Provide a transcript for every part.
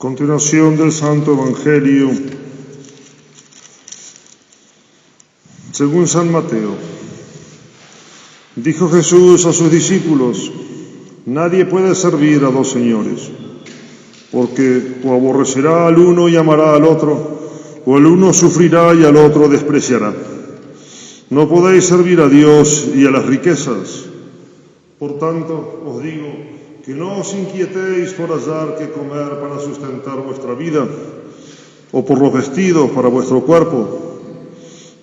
Continuación del Santo Evangelio según San Mateo. Dijo Jesús a sus discípulos: nadie puede servir a dos señores, porque o aborrecerá al uno y amará al otro, o el uno sufrirá y al otro despreciará. No podéis servir a Dios y a las riquezas. Por tanto, os digo que no os inquietéis por hallar qué comer para sustentar vuestra vida, o por los vestidos para vuestro cuerpo.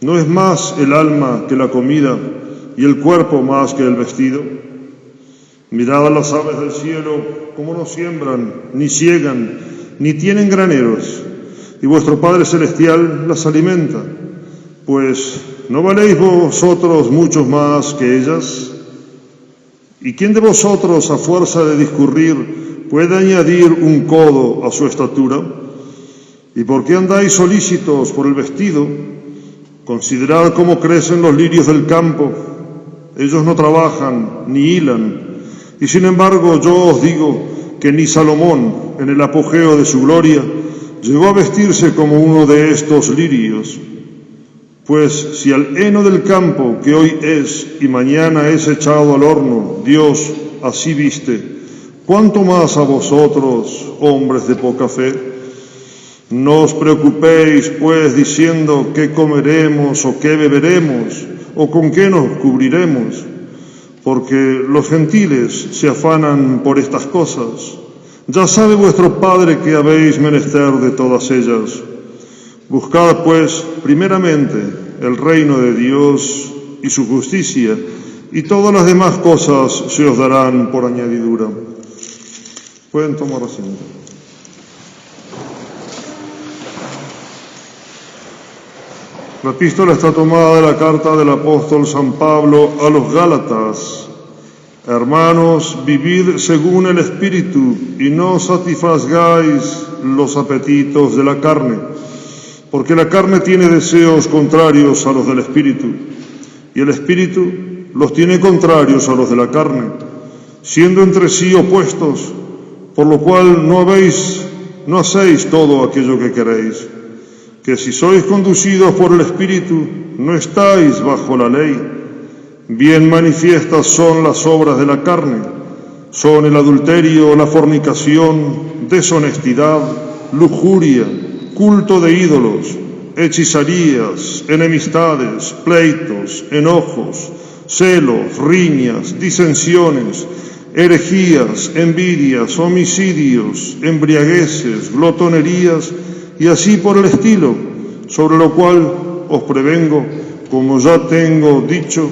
¿No es más el alma que la comida, y el cuerpo más que el vestido? Mirad a las aves del cielo, cómo no siembran, ni siegan, ni tienen graneros, y vuestro Padre Celestial las alimenta. Pues, ¿no valéis vosotros muchos más que ellas? ¿Y quién de vosotros, a fuerza de discurrir, puede añadir un codo a su estatura? ¿Y por qué andáis solícitos por el vestido? Considerad cómo crecen los lirios del campo. Ellos no trabajan ni hilan. Y sin embargo yo os digo que ni Salomón, en el apogeo de su gloria, llegó a vestirse como uno de estos lirios. Pues si al heno del campo, que hoy es y mañana es echado al horno, Dios así viste, ¿cuánto más a vosotros, hombres de poca fe? No os preocupéis, pues, diciendo qué comeremos o qué beberemos, o con qué nos cubriremos, porque los gentiles se afanan por estas cosas. Ya sabe vuestro Padre que habéis menester de todas ellas. Buscad, pues, primeramente el reino de Dios y su justicia, y todas las demás cosas se os darán por añadidura. Pueden tomar asiento. La epístola está tomada de la carta del apóstol San Pablo a los Gálatas. Hermanos, vivid según el Espíritu, y no satisfagáis los apetitos de la carne, porque la carne tiene deseos contrarios a los del Espíritu, y el Espíritu los tiene contrarios a los de la carne, siendo entre sí opuestos, por lo cual no hacéis todo aquello que queréis. Que si sois conducidos por el Espíritu, no estáis bajo la ley. Bien manifiestas son las obras de la carne, son el adulterio, la fornicación, deshonestidad, lujuria, culto de ídolos, hechizarías, enemistades, pleitos, enojos, celos, riñas, disensiones, herejías, envidias, homicidios, embriagueces, glotonerías, y así por el estilo, sobre lo cual os prevengo, como ya tengo dicho,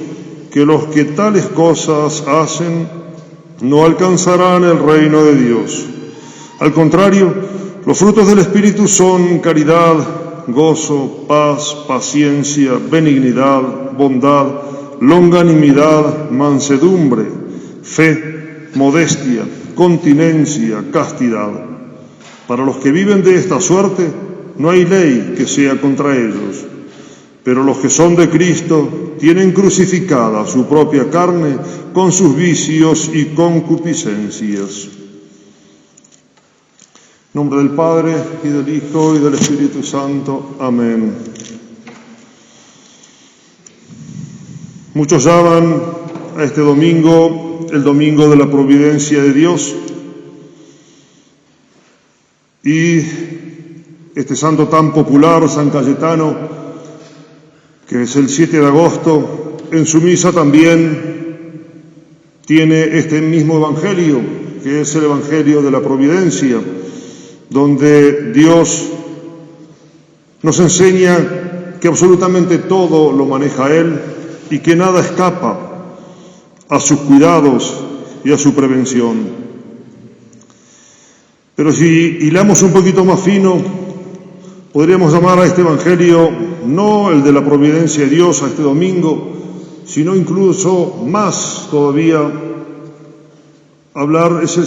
que los que tales cosas hacen no alcanzarán el reino de Dios. Al contrario, los frutos del Espíritu son caridad, gozo, paz, paciencia, benignidad, bondad, longanimidad, mansedumbre, fe, modestia, continencia, castidad. Para los que viven de esta suerte, no hay ley que sea contra ellos. Pero los que son de Cristo tienen crucificada su propia carne con sus vicios y concupiscencias. En nombre del Padre, y del Hijo, y del Espíritu Santo. Amén. Muchos llaman a este domingo el domingo de la providencia de Dios. Y este santo tan popular, San Cayetano, que es el 7 de agosto, en su misa también tiene este mismo evangelio, que es el evangelio de la providencia, donde Dios nos enseña que absolutamente todo lo maneja Él y que nada escapa a sus cuidados y a su prevención. Pero si hilamos un poquito más fino, podríamos llamar a este evangelio no el de la providencia de Dios a este domingo, sino incluso más todavía hablar ese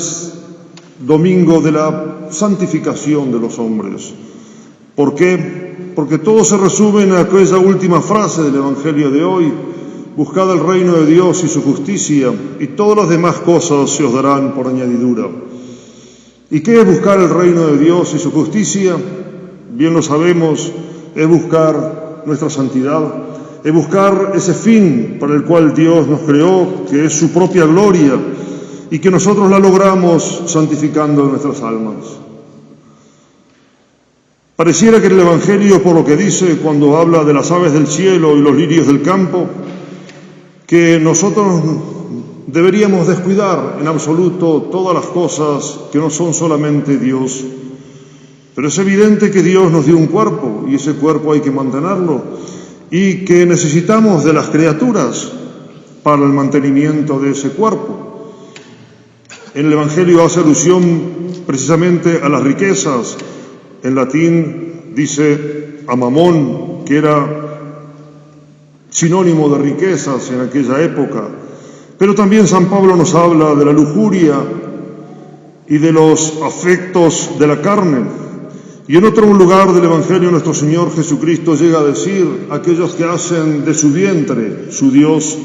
domingo de la santificación de los hombres. ¿Por qué? Porque todo se resume en aquella última frase del evangelio de hoy: buscad el reino de Dios y su justicia, y todas las demás cosas se os darán por añadidura. ¿Y qué es buscar el reino de Dios y su justicia? Bien lo sabemos, es buscar nuestra santidad, es buscar ese fin para el cual Dios nos creó, que es su propia gloria, y que nosotros la logramos santificando nuestras almas. Pareciera que el Evangelio, por lo que dice cuando habla de las aves del cielo y los lirios del campo, que nosotros deberíamos descuidar en absoluto todas las cosas que no son solamente Dios. Pero es evidente que Dios nos dio un cuerpo y ese cuerpo hay que mantenerlo y que necesitamos de las criaturas para el mantenimiento de ese cuerpo. En el Evangelio hace alusión precisamente a las riquezas. En latín dice a mamón, que era sinónimo de riquezas en aquella época. Pero también San Pablo nos habla de la lujuria y de los afectos de la carne. Y en otro lugar del Evangelio nuestro Señor Jesucristo llega a decir: aquellos que hacen de su vientre su Dios.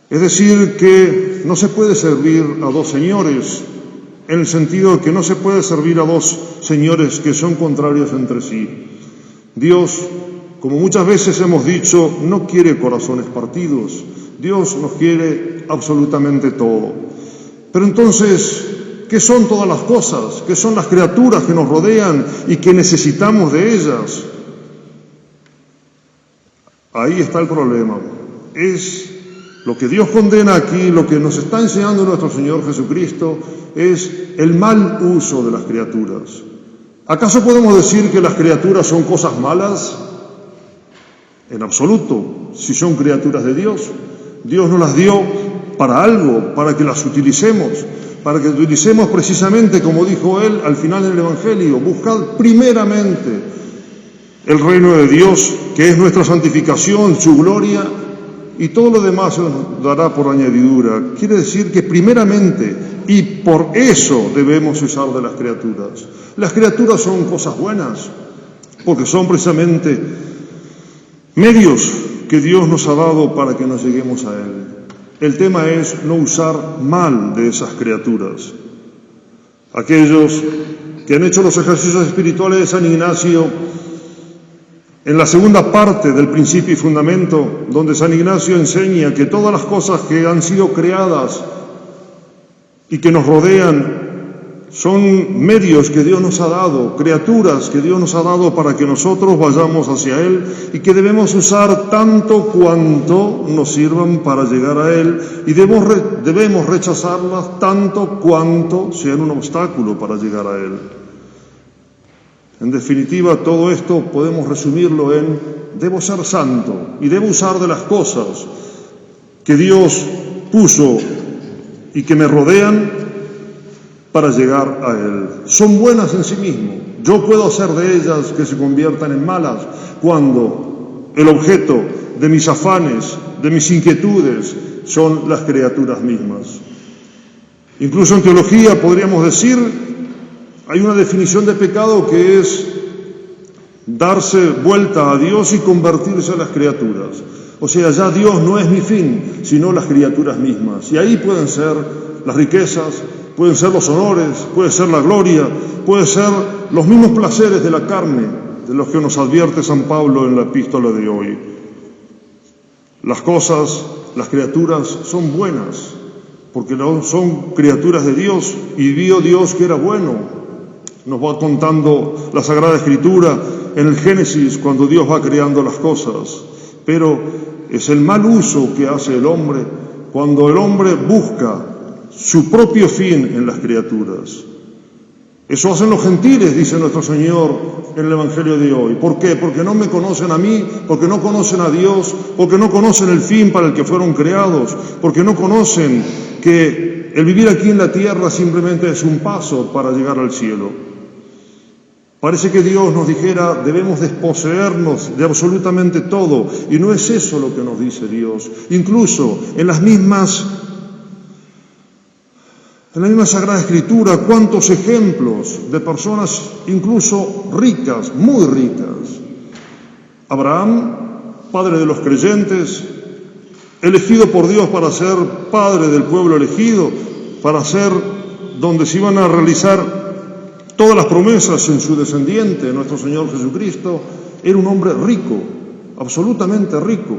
Es decir, que no se puede servir a dos señores, en el sentido de que no se puede servir a dos señores que son contrarios entre sí. Dios, como muchas veces hemos dicho, no quiere corazones partidos. Dios nos quiere absolutamente todo. Pero entonces, ¿qué son todas las cosas? ¿Qué son las criaturas que nos rodean y que necesitamos de ellas? Ahí está el problema. Es lo que Dios condena aquí, lo que nos está enseñando nuestro Señor Jesucristo, es el mal uso de las criaturas. ¿Acaso podemos decir que las criaturas son cosas malas? En absoluto, si son criaturas de Dios. Dios nos las dio para algo, para que las utilicemos, para que utilicemos precisamente, como dijo Él al final del Evangelio: buscad primeramente el reino de Dios, que es nuestra santificación, su gloria, y todo lo demás se nos dará por añadidura. Quiere decir que primeramente, y por eso debemos usar de las criaturas. Las criaturas son cosas buenas, porque son precisamente medios que Dios nos ha dado para que nos lleguemos a Él. El tema es no usar mal de esas criaturas. Aquellos que han hecho los ejercicios espirituales de San Ignacio, en la segunda parte del Principio y Fundamento, donde San Ignacio enseña que todas las cosas que han sido creadas y que nos rodean son medios que Dios nos ha dado, criaturas que Dios nos ha dado para que nosotros vayamos hacia Él y que debemos usar tanto cuanto nos sirvan para llegar a Él y debemos rechazarlas tanto cuanto sean un obstáculo para llegar a Él. En definitiva, todo esto podemos resumirlo en: debo ser santo y debo usar de las cosas que Dios puso y que me rodean para llegar a Él. Son buenas en sí mismo. Yo puedo hacer de ellas que se conviertan en malas cuando el objeto de mis afanes, de mis inquietudes, son las criaturas mismas. Incluso en teología podríamos decir, hay una definición de pecado que es darse vuelta a Dios y convertirse a las criaturas. O sea, ya Dios no es mi fin, sino las criaturas mismas. Y ahí pueden ser las riquezas, pueden ser los honores, puede ser la gloria, puede ser los mismos placeres de la carne, de los que nos advierte San Pablo en la epístola de hoy. Las cosas, las criaturas son buenas, porque son criaturas de Dios, y vio Dios que era bueno. Nos va contando la Sagrada Escritura en el Génesis, cuando Dios va creando las cosas. Pero es el mal uso que hace el hombre cuando el hombre busca su propio fin en las criaturas. Eso hacen los gentiles, dice nuestro Señor en el Evangelio de hoy. ¿Por qué? Porque no me conocen a mí, porque no conocen a Dios, porque no conocen el fin para el que fueron creados, porque no conocen que el vivir aquí en la tierra simplemente es un paso para llegar al cielo. Parece que Dios nos dijera: debemos desposeernos de absolutamente todo, y no es eso lo que nos dice Dios. Incluso en la misma Sagrada Escritura, cuántos ejemplos de personas incluso ricas, muy ricas. Abraham, padre de los creyentes, elegido por Dios para ser padre del pueblo elegido, para ser donde se iban a realizar todas las promesas en su descendiente, nuestro Señor Jesucristo, era un hombre rico, absolutamente rico.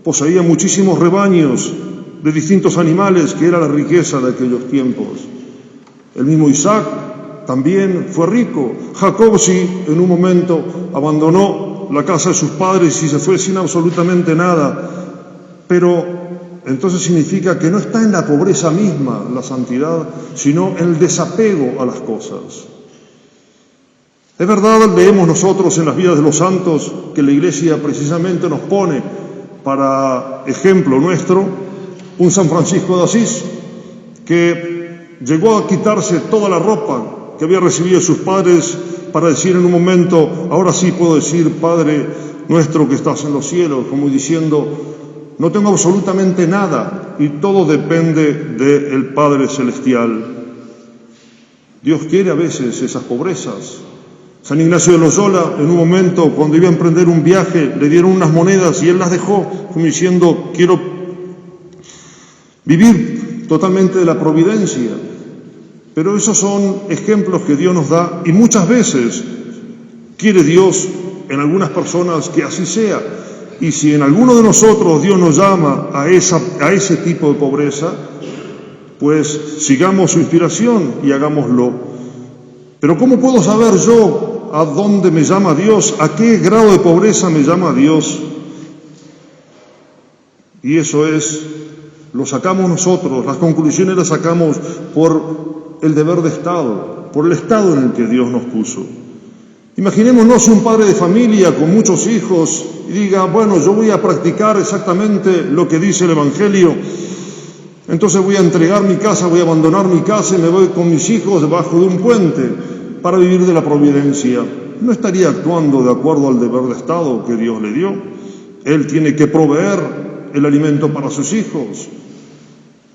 Poseía muchísimos rebaños de distintos animales, que era la riqueza de aquellos tiempos. El mismo Isaac también fue rico. Jacob sí, en un momento abandonó la casa de sus padres y se fue sin absolutamente nada, pero entonces significa que no está en la pobreza misma la santidad, sino en el desapego a las cosas. Es verdad, leemos nosotros en las vidas de los santos que la Iglesia precisamente nos pone para ejemplo nuestro un San Francisco de Asís, que llegó a quitarse toda la ropa que había recibido de sus padres para decir en un momento: ahora sí puedo decir, Padre nuestro que estás en los cielos, como diciendo, no tengo absolutamente nada y todo depende del Padre Celestial. Dios quiere a veces esas pobrezas. San Ignacio de Loyola, en un momento, cuando iba a emprender un viaje, le dieron unas monedas y él las dejó, como diciendo: quiero vivir totalmente de la providencia. Pero esos son ejemplos que Dios nos da, y muchas veces quiere Dios en algunas personas que así sea. Y si en alguno de nosotros Dios nos llama a ese tipo de pobreza, pues sigamos su inspiración y hagámoslo. Pero ¿cómo puedo saber yo a dónde me llama Dios? ¿A qué grado de pobreza me llama Dios? Y eso lo sacamos nosotros, las conclusiones las sacamos por el deber de Estado, por el estado en el que Dios nos puso. Imaginémonos un padre de familia con muchos hijos y diga: bueno, yo voy a practicar exactamente lo que dice el Evangelio, entonces voy a entregar mi casa, voy a abandonar mi casa y me voy con mis hijos debajo de un puente para vivir de la providencia. No estaría actuando de acuerdo al deber de Estado que Dios le dio. Él tiene que proveer el alimento para sus hijos.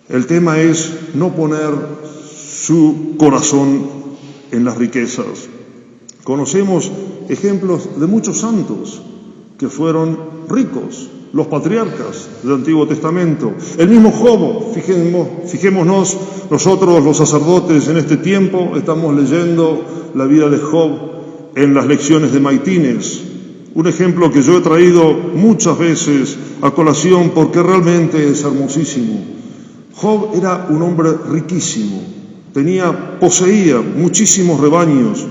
El tema es no poner su corazón en las riquezas. Conocemos ejemplos de muchos santos que fueron ricos, los patriarcas del Antiguo Testamento. El mismo Job, fijémonos, nosotros los sacerdotes en este tiempo estamos leyendo la vida de Job en las lecciones de Maitines. Un ejemplo que yo he traído muchas veces a colación porque realmente es hermosísimo. Job era un hombre riquísimo, poseía muchísimos rebaños,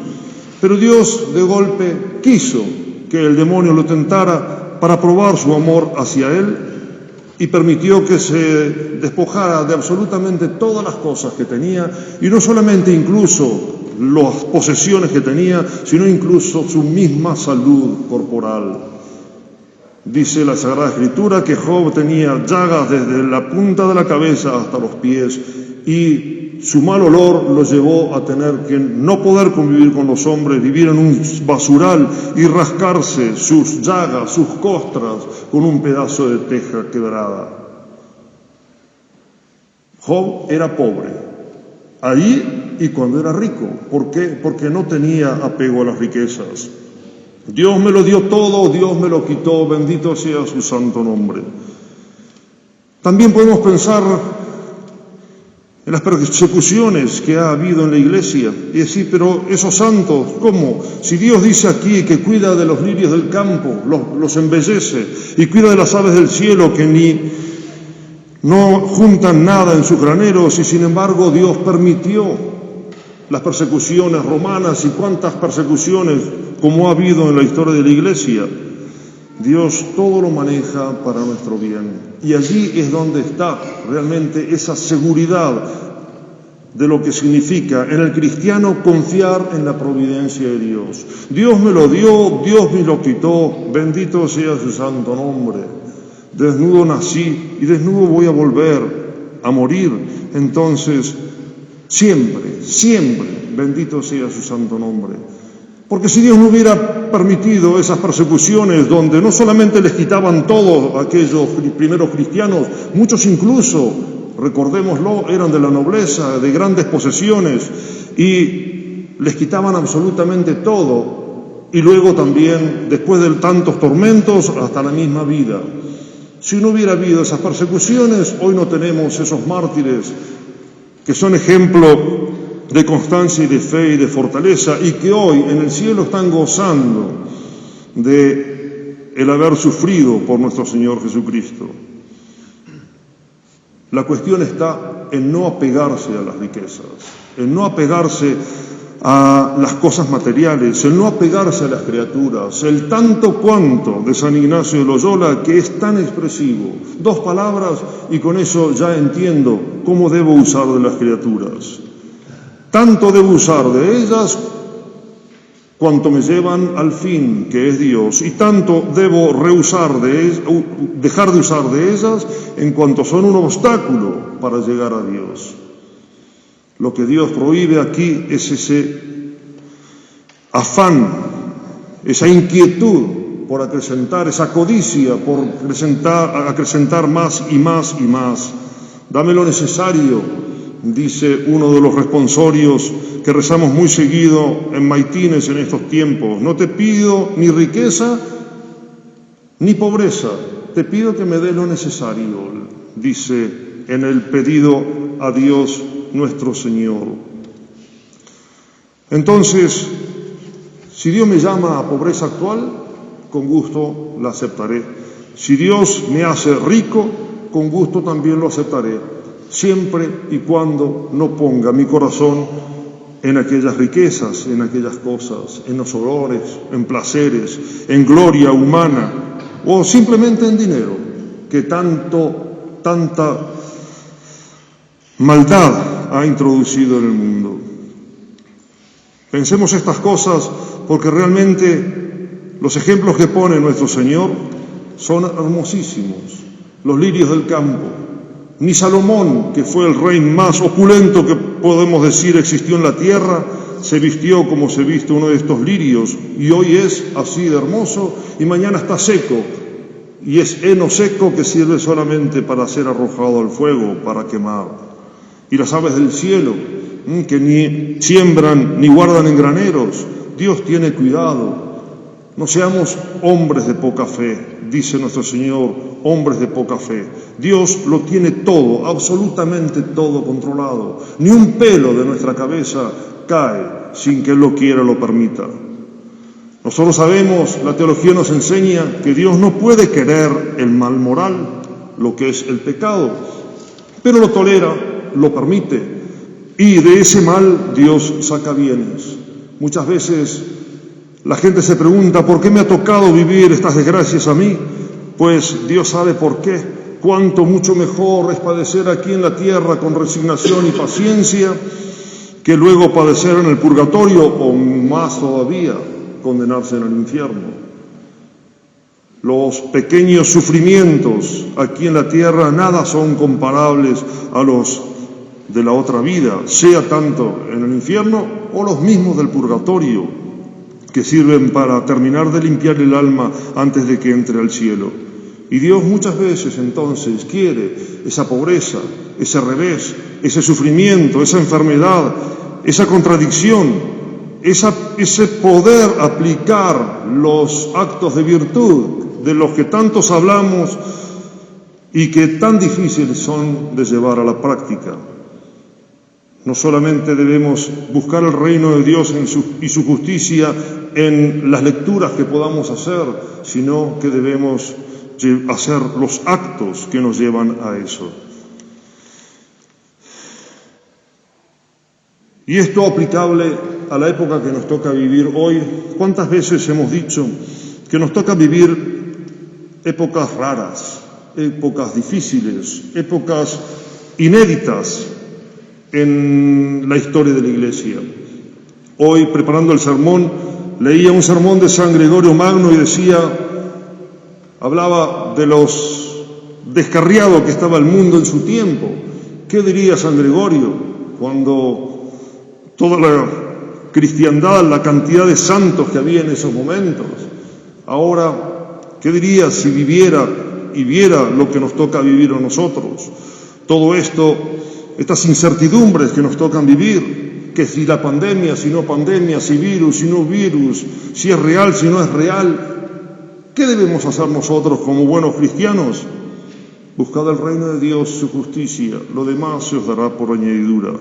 pero Dios de golpe quiso que el demonio lo tentara para probar su amor hacia él y permitió que se despojara de absolutamente todas las cosas que tenía, y no solamente incluso las posesiones que tenía, sino incluso su misma salud corporal. Dice la Sagrada Escritura que Job tenía llagas desde la punta de la cabeza hasta los pies, y su mal olor lo llevó a tener que no poder convivir con los hombres, vivir en un basural y rascarse sus llagas, sus costras, con un pedazo de teja quebrada. Job era pobre, allí y cuando era rico. ¿Por qué? Porque no tenía apego a las riquezas. Dios me lo dio todo, Dios me lo quitó, bendito sea su santo nombre. También podemos pensar en las persecuciones que ha habido en la Iglesia y decir: pero esos santos, ¿cómo? Si Dios dice aquí que cuida de los lirios del campo, los embellece, y cuida de las aves del cielo que no juntan nada en sus graneros, y sin embargo Dios permitió las persecuciones romanas y cuántas persecuciones como ha habido en la historia de la Iglesia. Dios todo lo maneja para nuestro bien, y allí es donde está realmente esa seguridad de lo que significa en el cristiano confiar en la providencia de Dios. Dios me lo dio, Dios me lo quitó, bendito sea su santo nombre. Desnudo nací y desnudo voy a volver a morir. Entonces, siempre, bendito sea su santo nombre. Porque si Dios no hubiera permitido esas persecuciones donde no solamente les quitaban todo aquellos primeros cristianos, muchos incluso, recordémoslo, eran de la nobleza, de grandes posesiones, y les quitaban absolutamente todo, y luego también, después de tantos tormentos, hasta la misma vida. Si no hubiera habido esas persecuciones, hoy no tenemos esos mártires que son ejemplo de constancia y de fe y de fortaleza, y que hoy en el cielo están gozando de el haber sufrido por nuestro Señor Jesucristo. La cuestión está en no apegarse a las riquezas, en no apegarse a las cosas materiales, el no apegarse a las criaturas, el tanto cuanto de San Ignacio de Loyola, que es tan expresivo. 2 palabras y con eso ya entiendo cómo debo usar de las criaturas. Tanto debo usar de ellas cuanto me llevan al fin, que es Dios, y tanto debo dejar de usar de ellas en cuanto son un obstáculo para llegar a Dios. Lo que Dios prohíbe aquí es ese afán, esa inquietud por acrecentar, esa codicia por acrecentar más y más y más. Dame lo necesario, dice uno de los responsorios que rezamos muy seguido en maitines en estos tiempos. No te pido ni riqueza ni pobreza, te pido que me des lo necesario, dice en el pedido a Dios nuestro Señor. Entonces, si Dios me llama a pobreza actual, con gusto la aceptaré. Si Dios me hace rico, con gusto también lo aceptaré, siempre y cuando no ponga mi corazón en aquellas riquezas, en aquellas cosas, en los olores, en placeres, en gloria humana, o simplemente en dinero, que tanta maldad ha introducido en el mundo. Pensemos estas cosas porque realmente los ejemplos que pone nuestro Señor son hermosísimos. Los lirios del campo. Ni Salomón, que fue el rey más opulento que podemos decir existió en la tierra, se vistió como se viste uno de estos lirios, y hoy es así de hermoso y mañana está seco, y es heno seco que sirve solamente para ser arrojado al fuego, para quemar. Y las aves del cielo, que ni siembran ni guardan en graneros, Dios tiene cuidado. No seamos hombres de poca fe, dice nuestro Señor, hombres de poca fe. Dios lo tiene todo, absolutamente todo controlado. Ni un pelo de nuestra cabeza cae sin que Él lo quiera o lo permita. Nosotros sabemos, la teología nos enseña que Dios no puede querer el mal moral, lo que es el pecado, pero lo tolera, lo permite, y de ese mal Dios saca bienes. Muchas veces la gente se pregunta, ¿por qué me ha tocado vivir estas desgracias a mí? Pues Dios sabe por qué. Cuánto mucho mejor es padecer aquí en la tierra con resignación y paciencia que luego padecer en el purgatorio, o más todavía, condenarse en el infierno. Los pequeños sufrimientos aquí en la tierra nada son comparables a los de la otra vida, sea tanto en el infierno o los mismos del purgatorio, que sirven para terminar de limpiar el alma antes de que entre al cielo. Y Dios muchas veces entonces quiere esa pobreza, ese revés, ese sufrimiento, esa enfermedad, esa contradicción, ese poder aplicar los actos de virtud de los que tantos hablamos y que tan difíciles son de llevar a la práctica. No solamente debemos buscar el reino de Dios y su justicia en las lecturas que podamos hacer, sino que debemos hacer los actos que nos llevan a eso. Y esto aplicable a la época que nos toca vivir hoy. ¿Cuántas veces hemos dicho que nos toca vivir épocas raras, épocas difíciles, épocas inéditas en la historia de la Iglesia? Hoy, preparando el sermón, leía un sermón de San Gregorio Magno y hablaba de los descarriado que estaba el mundo en su tiempo. ¿Qué diría San Gregorio cuando toda la cristiandad, la cantidad de santos que había en esos momentos? Ahora, ¿qué diría si viviera y viera lo que nos toca vivir a nosotros? Todo esto, estas incertidumbres que nos tocan vivir, que si la pandemia, si no pandemia, si virus, si no virus, si es real, si no es real. ¿Qué debemos hacer nosotros como buenos cristianos? Buscad el reino de Dios, su justicia, lo demás se os dará por añadidura.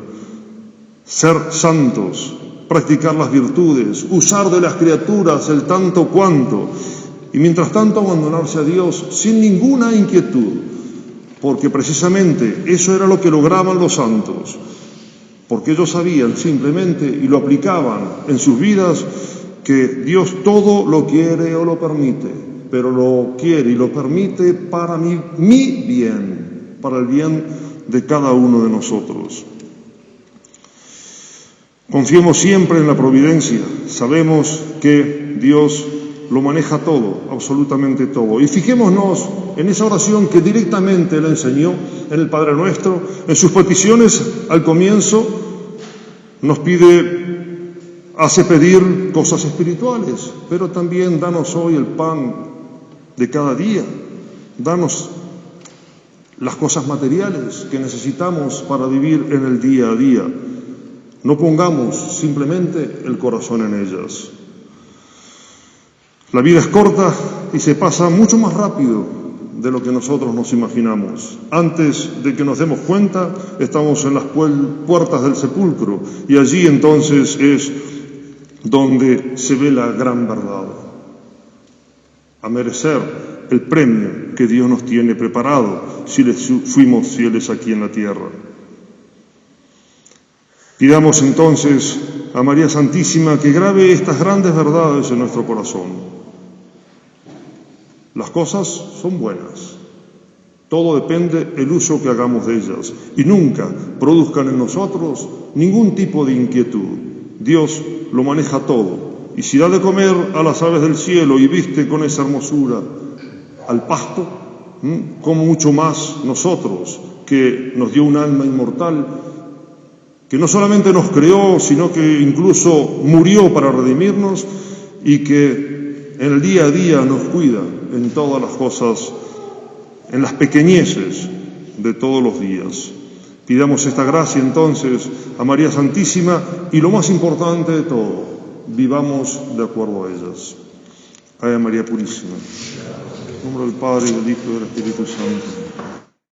ser santos, practicar las virtudes, usar de las criaturas el tanto cuanto, y mientras tanto abandonarse a Dios sin ninguna inquietud, porque precisamente eso era lo que lograban los santos, porque ellos sabían simplemente y lo aplicaban en sus vidas que Dios todo lo quiere o lo permite, pero lo quiere y lo permite para mi bien, para el bien de cada uno de nosotros. Confiemos siempre en la providencia, sabemos que Dios lo maneja todo, absolutamente todo. Y fijémonos en esa oración que directamente le enseñó en el Padre Nuestro, en sus peticiones al comienzo, nos hace pedir cosas espirituales, pero también danos hoy el pan de cada día, danos las cosas materiales que necesitamos para vivir en el día a día. No pongamos simplemente el corazón en ellas. La vida es corta y se pasa mucho más rápido de lo que nosotros nos imaginamos. Antes de que nos demos cuenta, estamos en las puertas del sepulcro y allí entonces es donde se ve la gran verdad. A merecer el premio que Dios nos tiene preparado si fuimos fieles aquí en la tierra. Pidamos entonces a María Santísima que grabe estas grandes verdades en nuestro corazón. Las cosas son buenas, todo depende del uso que hagamos de ellas y nunca produzcan en nosotros ningún tipo de inquietud. Dios lo maneja todo y si da de comer a las aves del cielo y viste con esa hermosura al pasto, como mucho más nosotros, que nos dio un alma inmortal, que no solamente nos creó, sino que incluso murió para redimirnos y que en el día a día nos cuida en todas las cosas, en las pequeñeces de todos los días. Pidamos esta gracia entonces a María Santísima y lo más importante de todo, vivamos de acuerdo a ellas. Ave María Purísima. En nombre del Padre, y del Hijo y del Espíritu Santo.